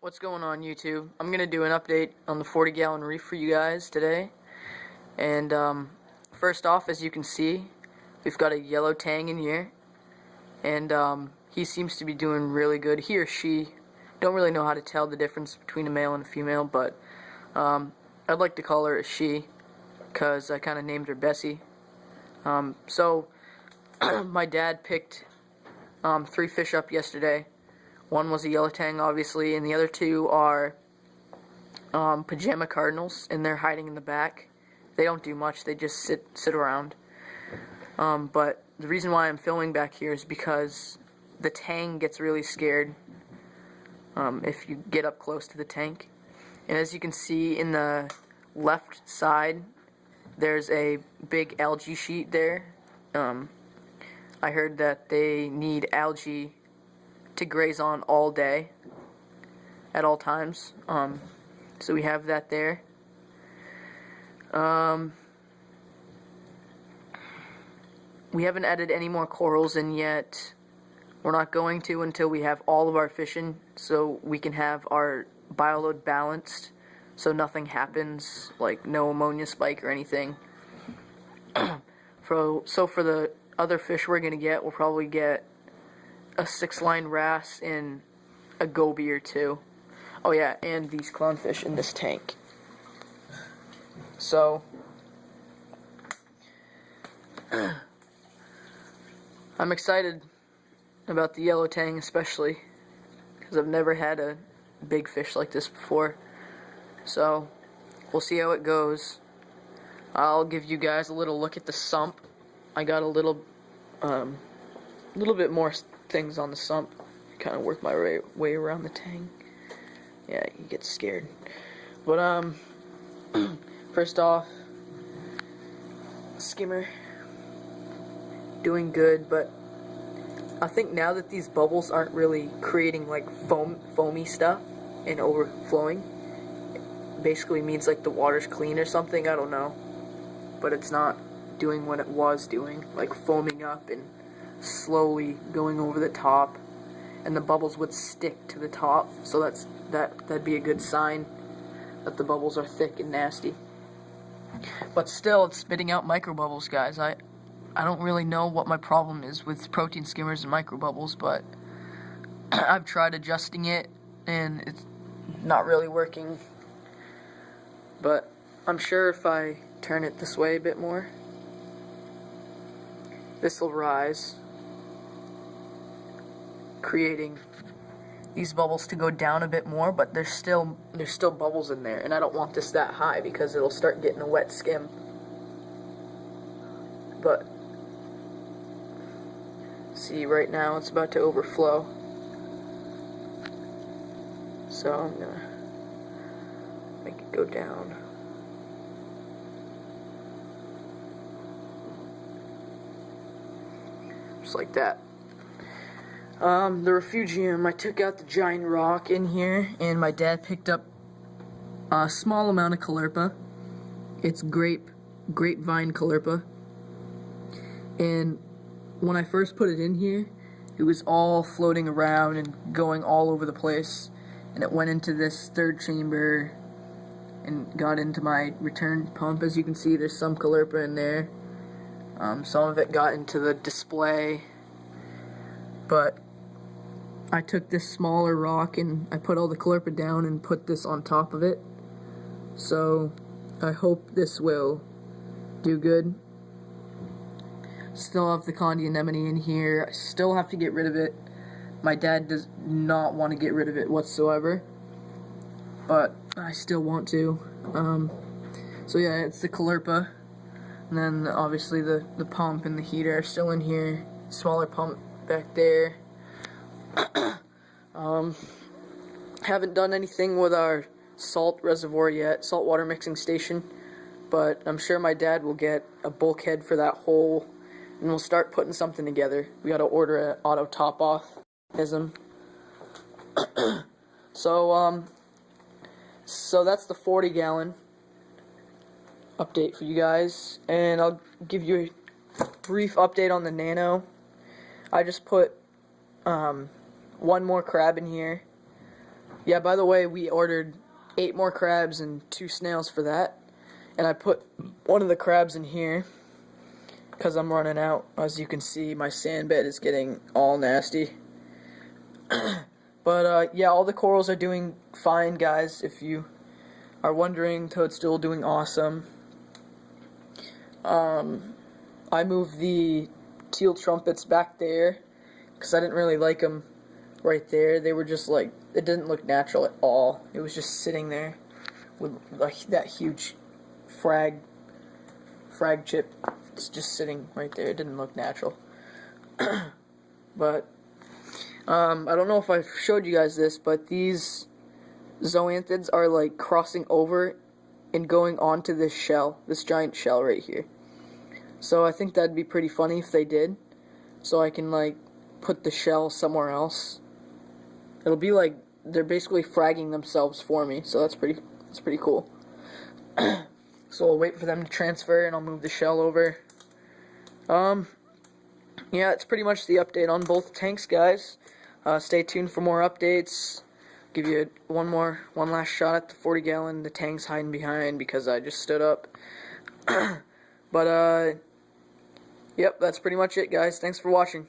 What's going on, YouTube? I'm going to do an update on the 40-gallon reef for you guys today. And first off, as you can see, we've got a yellow tang in here. And he seems to be doing really good. He or she, don't really know how to tell the difference between a male and a female, but I'd like to call her a she, because I kind of named her Bessie. So, my dad picked 3 fish up yesterday. One was a yellow tang, obviously, and the other 2 are pajama cardinals, and they're hiding in the back. They don't do much, they just sit around. But the reason why I'm filming back here is because the tang gets really scared if you get up close to the tank. And as you can see in the left side, there's a big algae sheet there. I heard that they need algae to graze on all day, at all times. So we have that there. We haven't added any more corals in yet. We're not going to until we have all of our fish in, so we can have our bioload balanced, so nothing happens, like no ammonia spike or anything. So for the other fish we're going to get, we'll probably get a 6-line wrasse and a goby or 2. Oh yeah, and these clownfish in this tank. So I'm excited about the yellow tang, especially because I've never had a big fish like this before. So we'll see how it goes. I'll give you guys a little look at the sump. I got a little bit more things on the sump. Kind of work my way around the tang. Yeah, you get scared. But first off, skimmer doing good, but I think now that these bubbles aren't really creating like foamy stuff and overflowing, it basically means like the water's clean or something. I don't know, but it's not doing what it was doing, like foaming up and slowly going over the top, and the bubbles would stick to the top, so that'd be a good sign that the bubbles are thick and nasty. But still, it's spitting out micro bubbles, guys. I don't really know what my problem is with protein skimmers and micro bubbles, but I've tried adjusting it and it's not really working. But I'm sure if I turn it this way a bit more, this will rise, creating these bubbles to go down a bit more, but there's still bubbles in there, and I don't want this that high because it'll start getting a wet skim. But see, right now it's about to overflow, so I'm gonna make it go down. Just like that. The refugium, I took out the giant rock in here, and my dad picked up a small amount of caulerpa. It's grapevine caulerpa. And when I first put it in here, it was all floating around and going all over the place. And it went into this 3rd chamber and got into my return pump. As you can see, there's some caulerpa in there. Some of it got into the display. But I took this smaller rock and I put all the caulerpa down and put this on top of it. So I hope this will do good. Still have the condi anemone in here. I still have to get rid of it. My dad does not want to get rid of it whatsoever, but I still want to. So yeah, it's the caulerpa, and then obviously the pump and the heater are still in here. Smaller pump back there. Haven't done anything with our salt reservoir yet, saltwater mixing station, but I'm sure my dad will get a bulkhead for that hole, and we'll start putting something together. We gotta order an auto top-off mechanism. So that's the 40-gallon update for you guys, and I'll give you a brief update on the nano. I just put one more crab in here. Yeah, by the way, we ordered 8 more crabs and 2 snails for that. And I put one of the crabs in here because I'm running out. As you can see, my sand bed is getting all nasty. But yeah, all the corals are doing fine, guys. If you are wondering, Toadstool doing awesome. I moved the teal trumpets back there because I didn't really like them right there. They were just like, it didn't look natural at all. It was just sitting there with like that huge frag chip. It's just sitting right there. It didn't look natural. But I don't know if I showed you guys this, but these zoanthids are like crossing over and going onto this shell, this giant shell right here. So I think that'd be pretty funny if they did. So I can like put the shell somewhere else. It'll be like they're basically fragging themselves for me. So that's pretty cool. So I'll wait for them to transfer and I'll move the shell over. Yeah, it's pretty much the update on both tanks, guys. Stay tuned for more updates. Give you one last shot at the 40-gallon. The tank's hiding behind because I just stood up. But yep, that's pretty much it, guys. Thanks for watching.